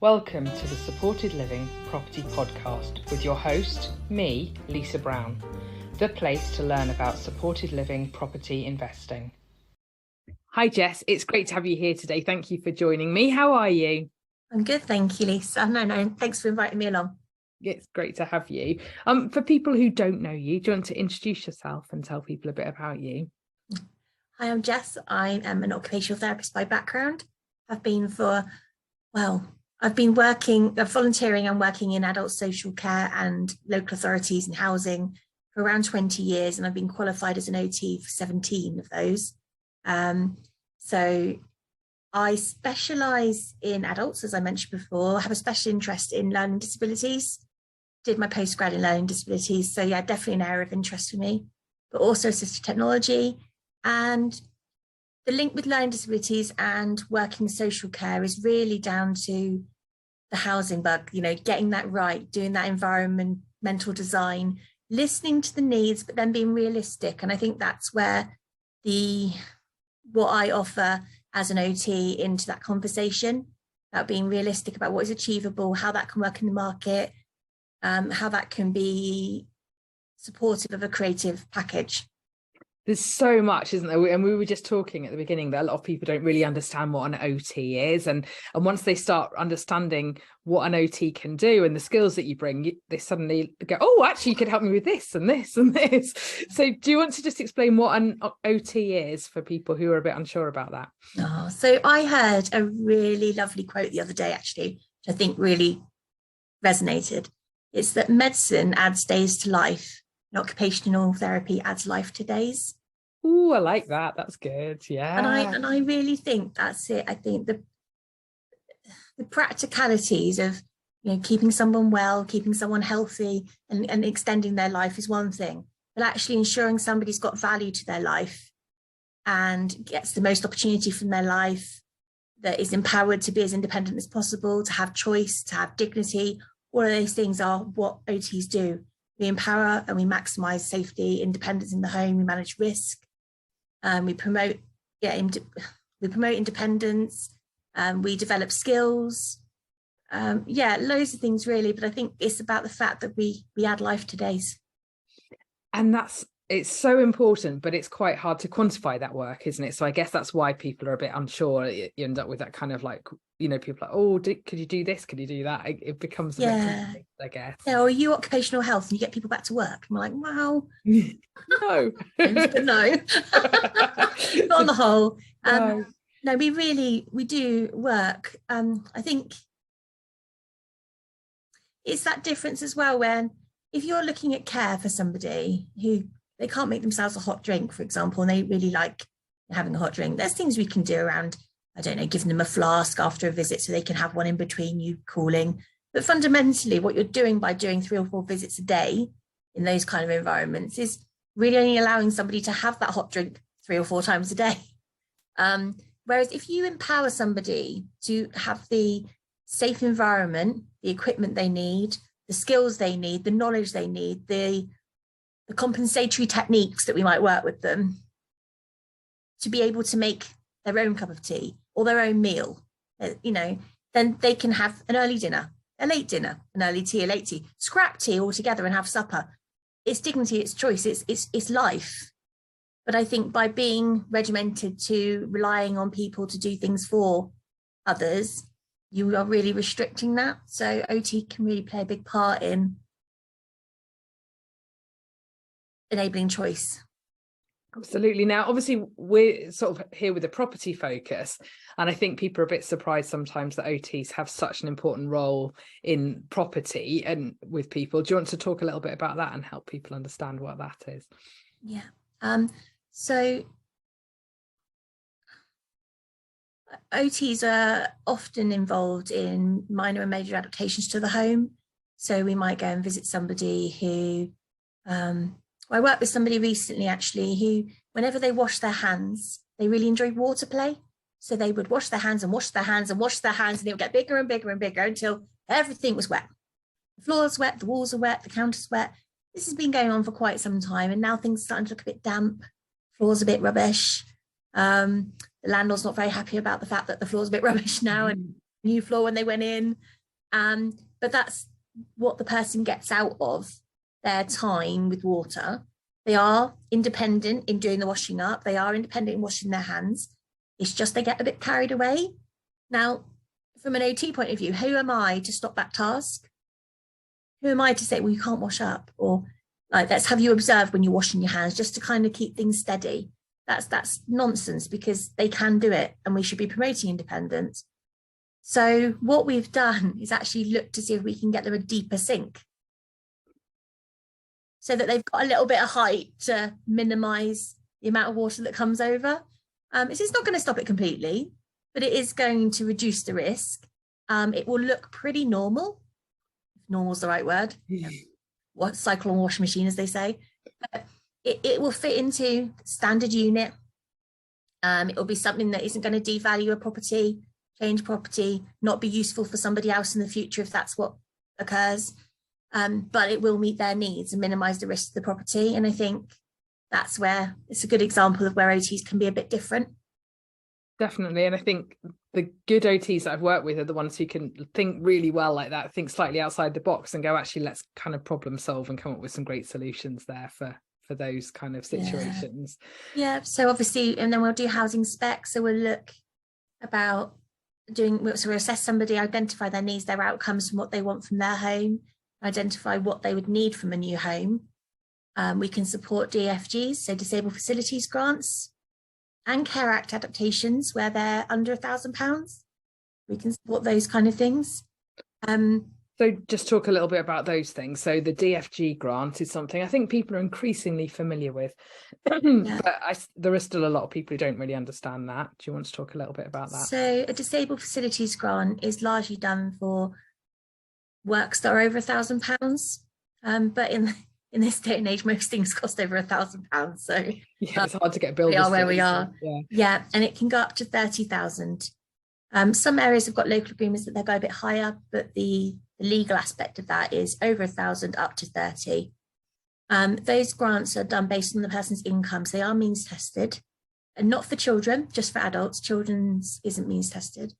Welcome to the Supported Living Property Podcast with your host, me, Lisa Brown, the place to learn about supported living property investing. Hi Jess, it's great to have you here today. Thank you for joining me. How are you? I'm good, thank you, Lisa. No, thanks for inviting me along. It's great to have you. For people who don't know you, do you want to introduce yourself and tell people a bit about you? Hi, I'm Jess. I am an occupational therapist by background. I've been volunteering and working in adult social care and local authorities and housing for around 20 years, and I've been qualified as an OT for 17 of those. So I specialise in adults, as I mentioned before. I have a special interest in learning disabilities. Did my postgrad in learning disabilities, so yeah, definitely an area of interest for me. But also assistive technology, and the link with learning disabilities and working social care is really down to the housing bug. You know, getting that right, doing that environmental design, listening to the needs, but then being realistic. And I think that's where what I offer as an OT into that conversation about being realistic about what is achievable, how that can work in the market, how that can be supportive of a creative package. There's so much, isn't there? And we were just talking at the beginning that a lot of people don't really understand what an OT is. And once they start understanding what an OT can do and the skills that you bring, they suddenly go, oh, actually, you could help me with this and this and this. So do you want to just explain what an OT is for people who are a bit unsure about that? Oh, so I heard a really lovely quote the other day, actually, which I think really resonated. It's that medicine adds days to life. Occupational therapy adds life to days. Oh, I like that. That's good. Yeah. And I really think that's it. I think the practicalities of, you know, keeping someone well, keeping someone healthy and extending their life is one thing, but actually ensuring somebody's got value to their life and gets the most opportunity from their life, that is empowered to be as independent as possible, to have choice, to have dignity. All of those things are what OTs do. We empower and we maximise safety, independence in the home. We manage risk. We promote independence. We develop skills. Loads of things really. But I think it's about the fact that we add life to days. And it's so important, but it's quite hard to quantify that work, isn't it? So I guess that's why people are a bit unsure. You end up with that kind of like, you know, people are like, oh, could you do this? Could you do that? It becomes a bit complicated, I guess. Yeah, or you occupational health and you get people back to work. And we're like, wow. No. But no. Not on the whole. No, we do work. I think it's that difference as well when if you're looking at care for somebody who they can't make themselves a hot drink, for example, and they really like having a hot drink, there's things we can do around, I don't know, giving them a flask after a visit so they can have one in between you calling. But fundamentally, what you're doing by doing 3 or 4 visits a day in those kind of environments is really only allowing somebody to have that hot drink 3 or 4 times a day. Whereas if you empower somebody to have the safe environment, the equipment they need, the skills they need, the knowledge they need, the compensatory techniques that we might work with them to be able to make their own cup of tea or their own meal, you know, then they can have an early dinner, a late dinner, an early tea, a late tea, scrap tea all together and have supper. It's dignity, it's choice, it's life. But I think by being regimented to relying on people to do things for others, you are really restricting that. So OT can really play a big part in enabling choice. Absolutely. Now, obviously, we're sort of here with a property focus, and I think people are a bit surprised sometimes that OTs have such an important role in property and with people. Do you want to talk a little bit about that and help people understand what that is? Yeah. So OTs are often involved in minor and major adaptations to the home. So we might go and visit somebody who I worked with somebody recently, actually, who, whenever they wash their hands, they really enjoyed water play. So they would wash their hands and wash their hands and wash their hands, and it would get bigger and bigger and bigger until everything was wet. The floor's wet, the walls are wet, the counter's wet. This has been going on for quite some time, and now things are starting to look a bit damp. Floor's a bit rubbish. The landlord's not very happy about the fact that the floor's a bit rubbish now, and new floor when they went in. But that's what the person gets out of their time with water. They are independent in doing the washing up. They are independent in washing their hands. It's just they get a bit carried away. Now, from an OT point of view, who am I to stop that task? Who am I to say, well, you can't wash up? Or like, let's have you observe when you're washing your hands, just to kind of keep things steady. That's nonsense, because they can do it, and we should be promoting independence. So what we've done is actually look to see if we can get them a deeper sink, so that they've got a little bit of height to minimise the amount of water that comes over. It's not going to stop it completely, but it is going to reduce the risk. It will look pretty normal, if normal's the right word. What cycle on washing machine, as they say. But it will fit into standard unit. It will be something that isn't going to devalue a property, change property, not be useful for somebody else in the future if that's what occurs. But it will meet their needs and minimise the risk of the property. And I think that's where it's a good example of where OTs can be a bit different. Definitely. And I think the good OTs that I've worked with are the ones who can think really well like that, think slightly outside the box and go, actually, let's kind of problem solve and come up with some great solutions there for those kind of situations. Yeah. So obviously, and then we'll do housing specs. So we'll look about so we'll assess somebody, identify their needs, their outcomes from what they want from their home, identify what they would need from a new home. We can support DFGs, so disabled facilities grants, and Care Act adaptations where they're under £1,000. We can support those kind of things. So just talk a little bit about those things. So the DFG grant is something I think people are increasingly familiar with, Yeah. but there are still a lot of people who don't really understand that. Do you want to talk a little bit about that? So a disabled facilities grant is largely done for works that are over £1,000. But in this day and age, most things cost over £1,000. So yeah, it's hard to get builders. We are where we are. Yeah, and it can go up to 30,000. Some areas have got local agreements that they go a bit higher, but the legal aspect of that is over 1,000 up to 30. Those grants are done based on the person's income. So they are means tested, and not for children, just for adults. Children's isn't means tested.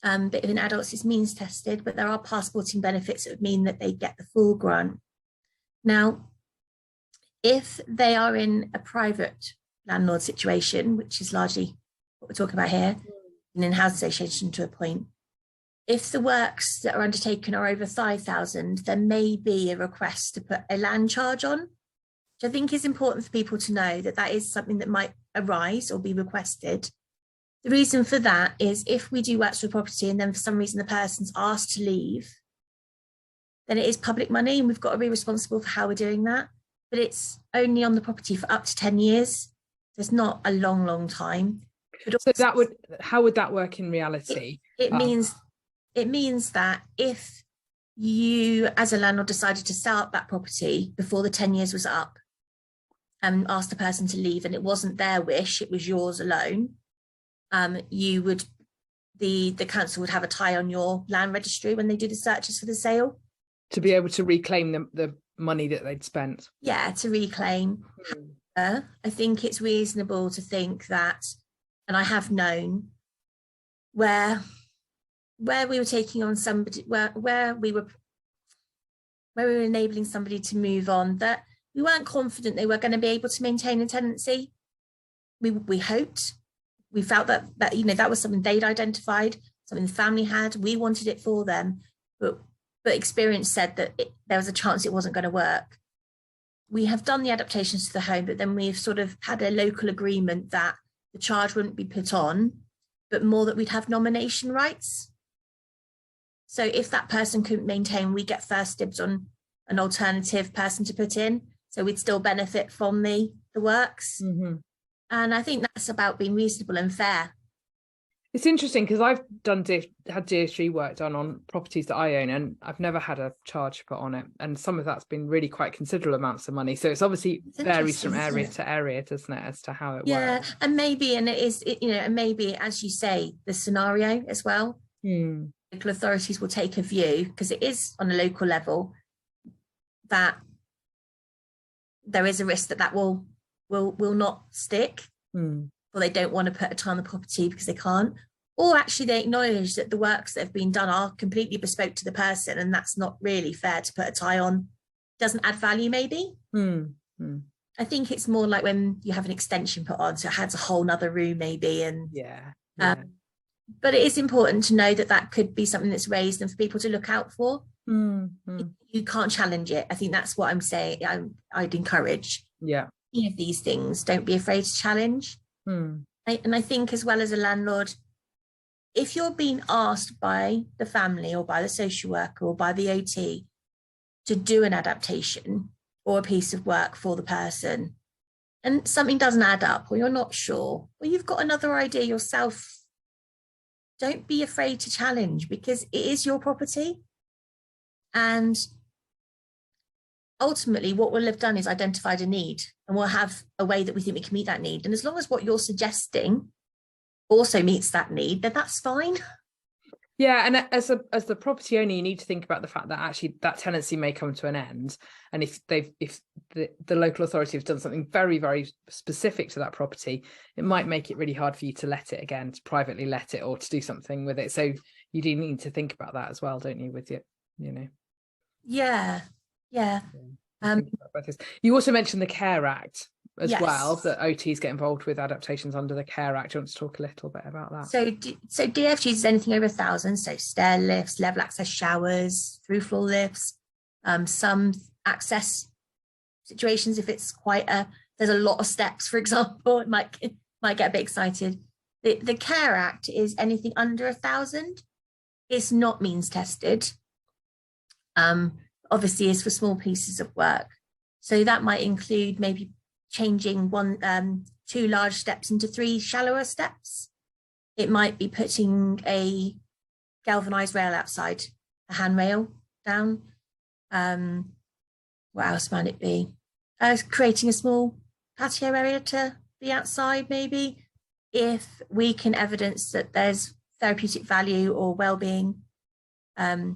But in adults, it's means tested, but there are passporting benefits that would mean that they get the full grant. Now, if they are in a private landlord situation, which is largely what we're talking about here, and in housing association to a point, if the works that are undertaken are over 5,000, there may be a request to put a land charge on, which I think is important for people to know that that is something that might arise or be requested. The reason for that is if we do works for a property and then for some reason the person's asked to leave, then it is public money and we've got to be responsible for how we're doing that. But it's only on the property for up to 10 years. There's not a long time. So how would that work in reality? It means that if you as a landlord decided to sell up that property before the 10 years was up and asked the person to leave and it wasn't their wish, it was yours alone, the council would have a tie on your land registry when they do the searches for the sale. To be able to reclaim the money that they'd spent. Yeah, to reclaim. I think it's reasonable to think that, and I have known where we were taking on somebody, where we were enabling somebody to move on, that we weren't confident they were going to be able to maintain a tenancy. We hoped, we felt that that was something they'd identified, something the family had. We wanted it for them, but experience said that there was a chance it wasn't going to work. We have done the adaptations to the home, but then we've sort of had a local agreement that the charge wouldn't be put on, but more that we'd have nomination rights. So if that person couldn't maintain, we get first dibs on an alternative person to put in. So we'd still benefit from the works. Mm-hmm. And I think that's about being reasonable and fair. It's interesting because I've had DHG work done on properties that I own, and I've never had a charge put on it. And some of that's been really quite considerable amounts of money. So it's obviously varies from area to area, doesn't it, as to how it works? Yeah, and maybe, and maybe, as you say, the scenario as well. Local authorities will take a view, because it is on a local level, that there is a risk that will not stick. Or they don't want to put a tie on the property because they can't, or actually they acknowledge that the works that have been done are completely bespoke to the person, and that's not really fair to put a tie on, doesn't add value maybe. I think it's more like when you have an extension put on, so it has a whole nother room maybe, and but it is important to know that that could be something that's raised and for people to look out for. You can't challenge it. I think that's what I'm saying. I'd encourage any of these things. Don't be afraid to challenge. And I think, as well, as a landlord, if you're being asked by the family or by the social worker or by the OT to do an adaptation or a piece of work for the person, and something doesn't add up, or you're not sure, or you've got another idea yourself, don't be afraid to challenge, because it is your property. And ultimately, what we'll have done is identified a need, and we'll have a way that we think we can meet that need. And as long as what you're suggesting also meets that need, then that's fine. Yeah, and as the property owner, you need to think about the fact that actually that tenancy may come to an end, and if the local authority has done something very, very specific to that property, it might make it really hard for you to let it again, to privately let it, or to do something with it. So you do need to think about that as well, don't you? With Yeah. You also mentioned the Care Act as well, that OTs get involved with adaptations under the Care Act. Do you want to talk a little bit about that? So DFGs is anything over 1,000, so stair lifts, level access showers, through floor lifts, some access situations, if it's there's a lot of steps, for example, it might get a bit excited. The Care Act is anything under 1,000. It's not means tested. Obviously is for small pieces of work. So that might include maybe changing 2 large steps into 3 shallower steps. It might be putting a galvanized rail outside, a handrail down. What else might it be? Creating a small patio area to be outside, maybe. If we can evidence that there's therapeutic value or well-being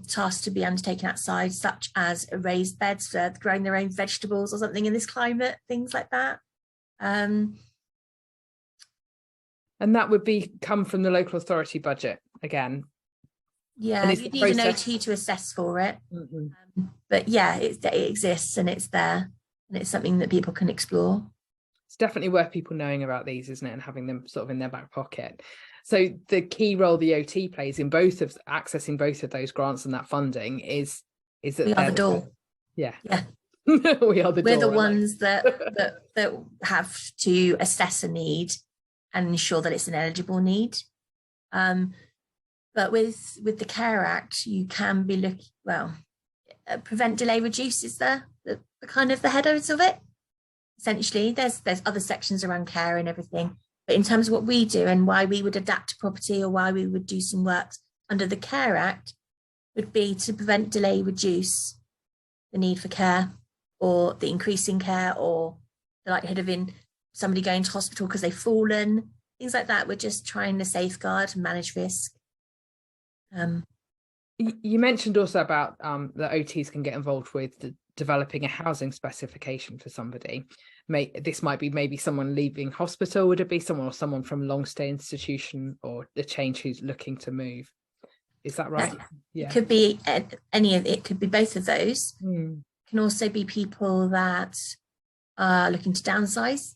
tasks to be undertaken outside, such as raised beds for growing their own vegetables or something in this climate, things like that. And that would come from the local authority budget again. Yeah, you need an OT to assess for it. But yeah, it exists and it's there, and it's something that people can explore. It's definitely worth people knowing about these, isn't it, and having them sort of in their back pocket. So the key role the OT plays in accessing both of those grants and that funding is that we are the door. Yeah. We are the door. We're the ones that have to assess a need and ensure that it's an eligible need. But with the Care Act, you can be looking, prevent, delay, reduce is the kind of the headers of it. Essentially, there's other sections around care and everything. But in terms of what we do and why we would adapt a property or why we would do some works under the Care Act would be to prevent, delay, reduce the need for care, or the increasing care, or the likelihood of somebody going to hospital because they've fallen, things like that. We're just trying to safeguard and manage risk. You mentioned also about that OTs can get involved with developing a housing specification for somebody. This might be maybe someone leaving hospital. Would it be someone from a long stay institution, or a change who's looking to move? Is that right? Yeah. It could be any of it. Could be both of those. It can also be people that are looking to downsize.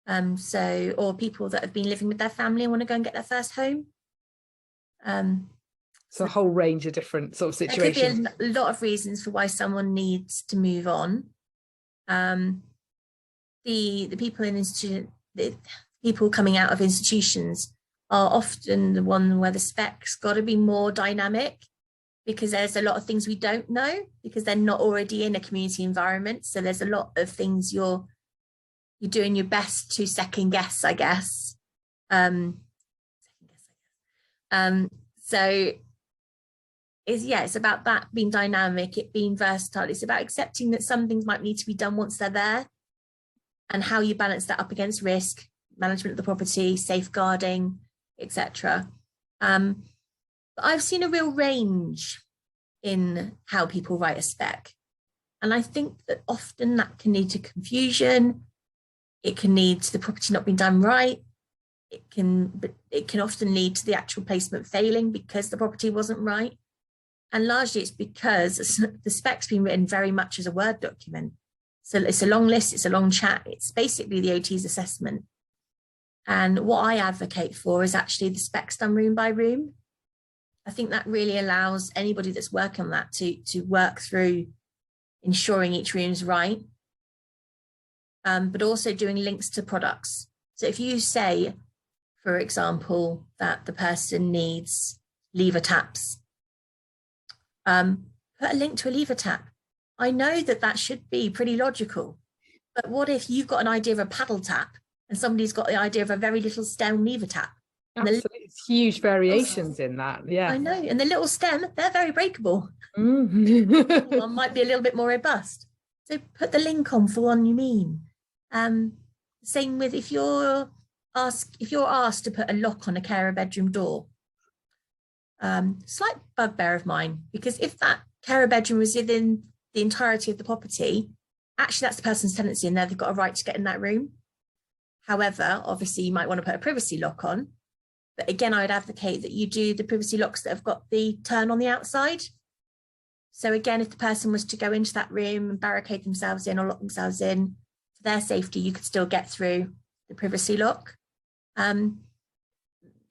Or people that have been living with their family and want to go and get their first home. So a whole range of different sort of situations. There could be a lot of reasons for why someone needs to move on. The people in the people coming out of institutions are often the one where the spec's got to be more dynamic, because there's a lot of things we don't know because they're not already in a community environment. So there's a lot of things you're doing your best to second guess, I guess. So it's about that being dynamic, it being versatile. It's about accepting that some things might need to be done once they're there, and how you balance that up against risk, management of the property, safeguarding, etc. But I've seen a real range in how people write a spec. And I think that often that can lead to confusion. It can lead to the property not being done right. but it can often lead to the actual placement failing because the property wasn't right. And largely it's because the spec's been written very much as a Word document. So it's a long list, it's a long chat. It's basically the OT's assessment. And what I advocate for is actually the specs done room by room. I think that really allows anybody that's working on that to work through ensuring each room's right, but also doing links to products. So if you say, for example, that the person needs lever taps, put a link to a lever tap. I know that should be pretty logical, but what if you've got an idea of a paddle tap and somebody's got the idea of a very little stem lever tap? Absolutely. It's huge variations in that. Yeah, I know. And the little stem, they're very breakable. One might be a little bit more robust. So put the link on for one you mean. Same with if you're asked to put a lock on a carer bedroom door. Slight bugbear of mine, because if that carer bedroom was within the entirety of the property, actually that's the person's tenancy and they've got a right to get in that room. However, obviously you might want to put a privacy lock on. But again, I would advocate that you do the privacy locks that have got the turn on the outside. So again, if the person was to go into that room and barricade themselves in or lock themselves in for their safety, you could still get through the privacy lock.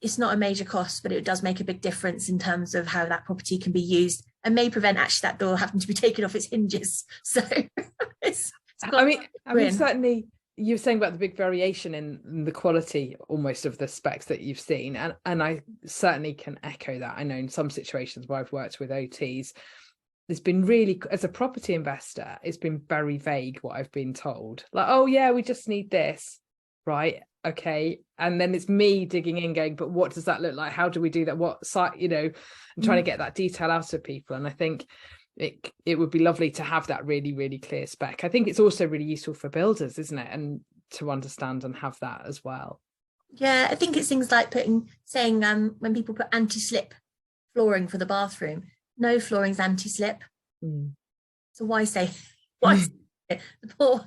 It's not a major cost, but it does make a big difference in terms of how that property can be used and may prevent actually that door having to be taken off its hinges. So I mean, certainly you're saying about the big variation in the quality almost of the specs that you've seen. And I certainly can echo that. I know in some situations where I've worked with OTs, it's been really, as a property investor, it's been very vague what I've been told. Like, oh yeah, we just need this, right? Okay. And then it's me digging in going, but what does that look like? How do we do that? What site, and trying to get that detail out of people. And I think it would be lovely to have that really, really clear spec. I think it's also really useful for builders, isn't it? And to understand and have that as well. Yeah, I think it's things like saying when people put anti-slip flooring for the bathroom, no flooring's anti-slip. So why say the poor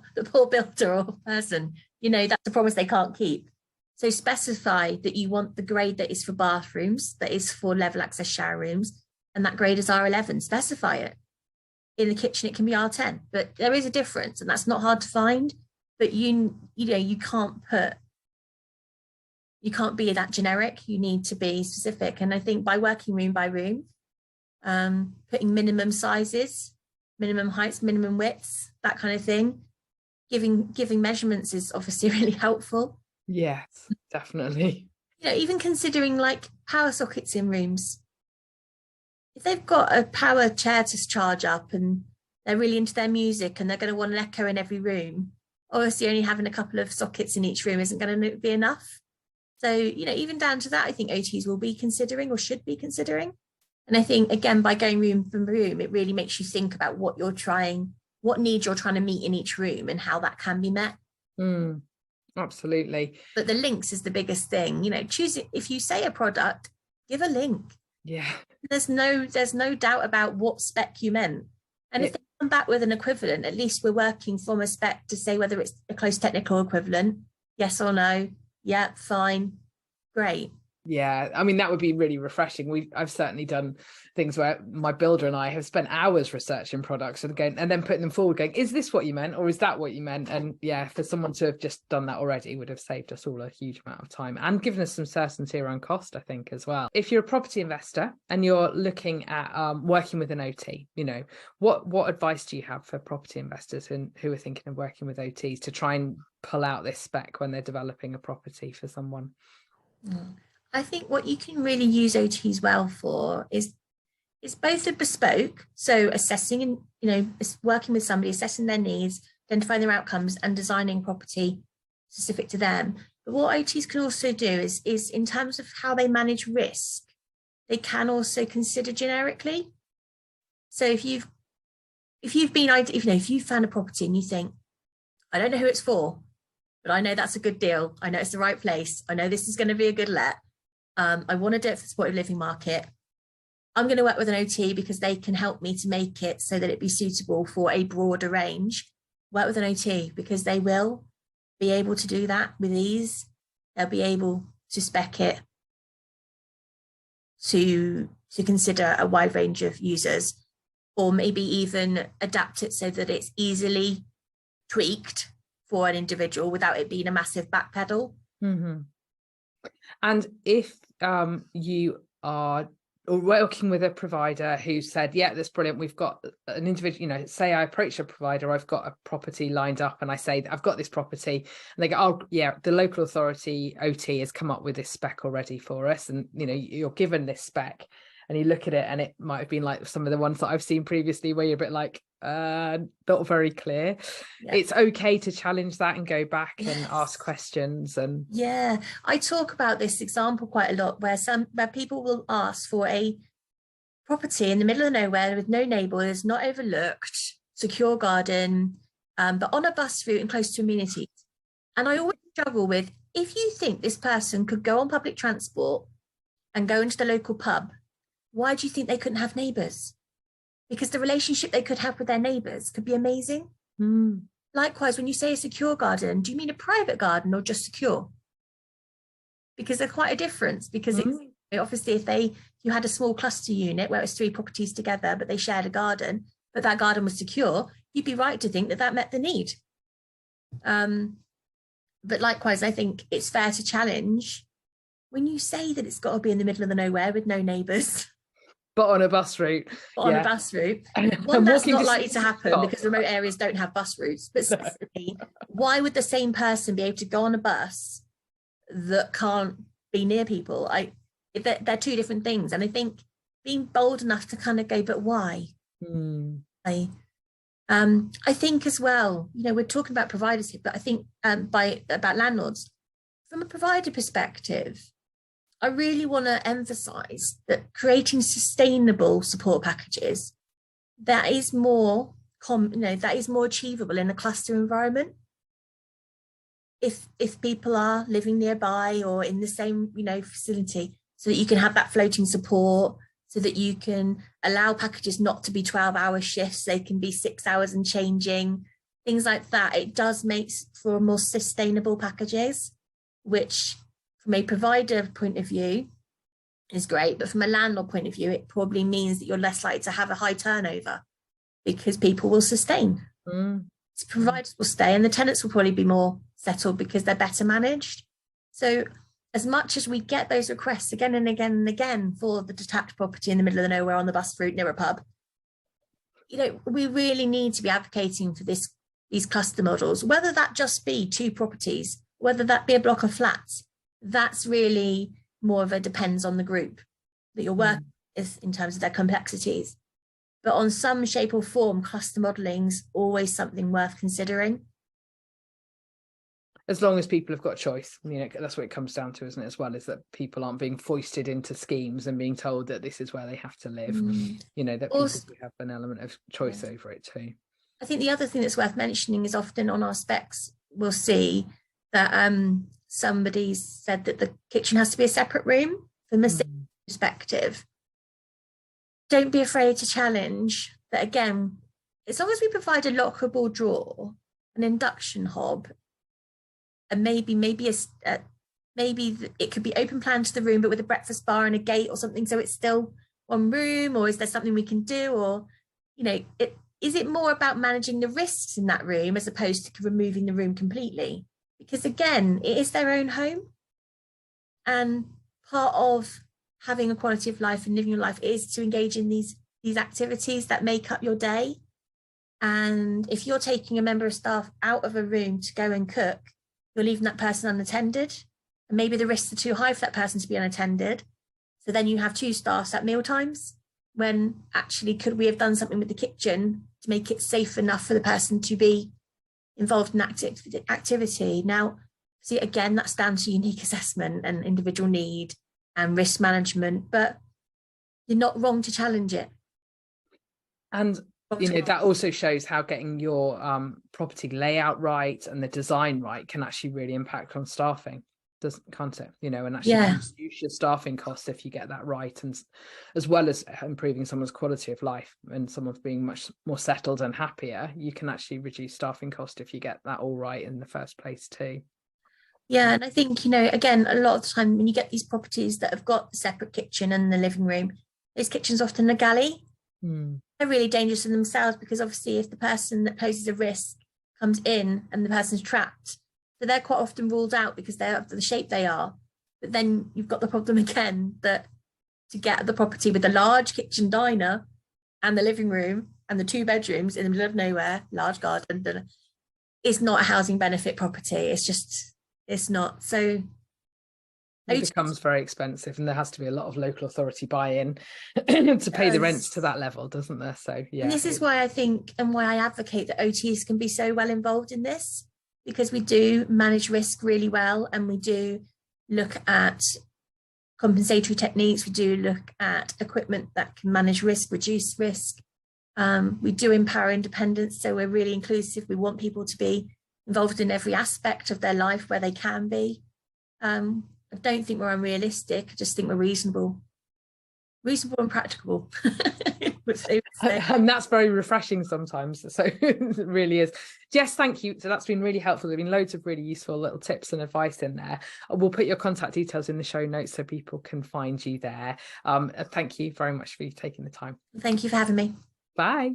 builder or person, that's a promise they can't keep. So specify that you want the grade that is for bathrooms, that is for level access shower rooms, and that grade is R11. Specify it. In the kitchen, it can be R10, but there is a difference, and that's not hard to find. But you can't be that generic. You need to be specific. And I think by working room by room, putting minimum sizes, minimum heights, minimum widths, that kind of thing, giving measurements is obviously really helpful. Yes, definitely. Even considering like power sockets in rooms. If they've got a power chair to charge up and they're really into their music and they're going to want an echo in every room, obviously only having a couple of sockets in each room isn't going to be enough. So, even down to that, I think OTs will be considering or should be considering. And I think, again, by going room from room, it really makes you think about what needs you're trying to meet in each room and how that can be met. Absolutely. But the links is the biggest thing. Choose it. If you say a product, give a link. Yeah. There's no doubt about what spec you meant. And if they come back with an equivalent, at least we're working from a spec to say whether it's a close technical equivalent, yes or no. Yeah, fine, great. Yeah, I mean, that would be really refreshing. I've certainly done things where my builder and I have spent hours researching products and then putting them forward going, is this what you meant or is that what you meant? And yeah, for someone to have just done that already would have saved us all a huge amount of time and given us some certainty around cost, I think, as well. If you're a property investor and you're looking at working with an OT, what advice do you have for property investors who are thinking of working with OTs to try and pull out this spec when they're developing a property for someone? I think what you can really use OTs well for is both a bespoke, so assessing and working with somebody, assessing their needs, identifying their outcomes, and designing property specific to them. But what OTs can also do is in terms of how they manage risk, they can also consider generically. So if you found a property and you think, I don't know who it's for, but I know that's a good deal. I know it's the right place. I know this is going to be a good let. I want to do it for the supported living market. I'm going to work with an OT because they can help me to make it so that it be suitable for a broader range. Work with an OT because they will be able to do that with ease. They'll be able to spec it to consider a wide range of users, or maybe even adapt it so that it's easily tweaked for an individual without it being a massive backpedal. Mm-hmm. And if you are working with a provider who said, yeah, that's brilliant, we've got an individual, say I approach a provider, I've got a property lined up and I say, I've got this property, and they go, oh yeah, the local authority OT has come up with this spec already for us, and you're given this spec and you look at it and it might have been like some of the ones that I've seen previously where you're a bit like, not very clear. Yeah. It's okay to challenge that and go back and ask questions. And yeah, I talk about this example quite a lot, where people will ask for a property in the middle of nowhere with no neighbours, not overlooked, secure garden, but on a bus route and close to amenities. And I always struggle with, if you think this person could go on public transport and go into the local pub, why do you think they couldn't have neighbours? Because the relationship they could have with their neighbours could be amazing. Mm. Likewise, when you say a secure garden, do you mean a private garden or just secure? Because there's quite a difference. Because obviously, if you had a small cluster unit where it was 3 properties together, but they shared a garden, but that garden was secure, you'd be right to think that that met the need. But likewise, I think it's fair to challenge when you say that it's got to be in the middle of the nowhere with no neighbours. But on a bus route. On a bus route. One, that's not likely to happen because remote areas don't have bus routes. But secondly, why would the same person be able to go on a bus that can't be near people? They're 2 different things. And I think being bold enough to kind of go, but why? I think as well, we're talking about providers here, but I think about landlords. From a provider perspective, I really want to emphasize that creating sustainable support packages, that is more achievable in a cluster environment. If people are living nearby or in the same, facility, so that you can have that floating support, so that you can allow packages not to be 12-hour shifts, they can be 6 hours and changing, things like that. It does make for more sustainable packages, which from a provider point of view is great, but from a landlord point of view, it probably means that you're less likely to have a high turnover because people will sustain. So providers will stay and the tenants will probably be more settled because they're better managed. So as much as we get those requests again and again and again for the detached property in the middle of the nowhere on the bus route near a pub, we really need to be advocating for these cluster models, whether that just be 2 properties, whether that be a block of flats. That's really more of a depends on the group that you're working with in terms of their complexities. But on some shape or form, cluster modeling's always something worth considering. As long as people have got choice, that's what it comes down to, isn't it, as well, is that people aren't being foisted into schemes and being told that this is where they have to live, that also, people have an element of choice over it too. I think the other thing that's worth mentioning is often on our specs, we'll see that somebody said that the kitchen has to be a separate room from a perspective. Don't be afraid to challenge that. Again, as long as we provide a lockable drawer, an induction hob, and maybe it could be open plan to the room, but with a breakfast bar and a gate or something, so it's still one room. Or is there something we can do? Or is it more about managing the risks in that room as opposed to removing the room completely? Because again, it is their own home, and part of having a quality of life and living your life is to engage in these activities that make up your day. And if you're taking a member of staff out of a room to go and cook, you're leaving that person unattended, and maybe the risks are too high for that person to be unattended. So then you have 2 staffs at meal times, when actually could we have done something with the kitchen to make it safe enough for the person to be involved in activity. Now, see, again, that's down to unique assessment and individual need and risk management, but you're not wrong to challenge it. And that also shows how getting your property layout right and the design right can actually really impact on staffing, can't it? And actually reduce your staffing costs if you get that right, and as well as improving someone's quality of life and someone's being much more settled and happier, you can actually reduce staffing cost if you get that all right in the first place too. Yeah, and I think, again, a lot of the time when you get these properties that have got the separate kitchen and the living room, those kitchens often a galley. They're really dangerous in themselves, because obviously if the person that poses a risk comes in and the person's trapped, so they're quite often ruled out because they're of the shape they are. But then you've got the problem again that to get the property with a large kitchen diner and the living room and the 2 bedrooms in the middle of nowhere, large garden, it's not a housing benefit property. It's not. So it becomes very expensive, and there has to be a lot of local authority buy-in to pay the rents to that level, doesn't there? So yeah. And this is why I think, and why I advocate that OTs can be so well involved in this, because we do manage risk really well, and we do look at compensatory techniques. We do look at equipment that can manage risk, reduce risk. We do empower independence, so we're really inclusive. We want people to be involved in every aspect of their life where they can be. I don't think we're unrealistic. I just think we're reasonable and practical. And that's very refreshing sometimes. So it really is. Jess, thank you. So that's been really helpful. There've been loads of really useful little tips and advice in there. We'll put your contact details in the show notes so people can find you there. Thank you very much for taking the time. Thank you for having me. Bye.